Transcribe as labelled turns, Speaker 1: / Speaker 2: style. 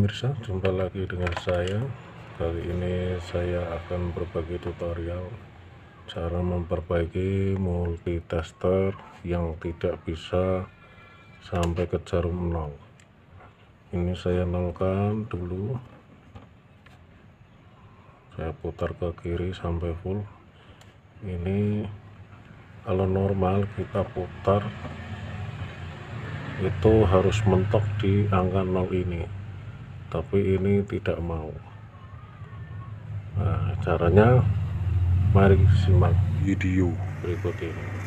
Speaker 1: pemirsa, jumpa lagi dengan saya. Kali ini saya akan berbagi tutorial cara memperbaiki multitester yang tidak bisa sampai ke jarum 0. Ini saya nolkan dulu, saya putar ke kiri sampai full. Ini kalau normal kita putar itu harus mentok di angka 0 ini, tapi ini tidak mau. Nah, caranya mari simak video berikut ini.